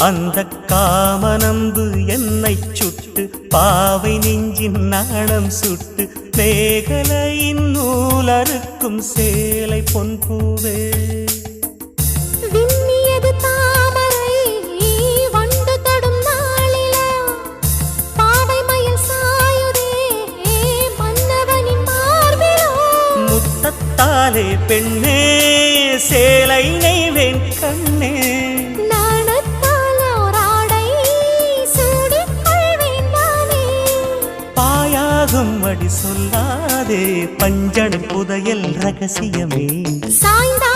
அந்த காமனம்பு என்னை சுட்டு பாவை நெஞ்சின் நாணம் சுட்டு மேகலையின் நூலறுக்கும் சேலை பொன்பூவே முத்தத்தாலே பெண்ணே சேலை நெய்வேன் கண்ணே அடி சொல்லாதே பஞ்சணம் புதையல் ரகசியமே சாய்ந்தா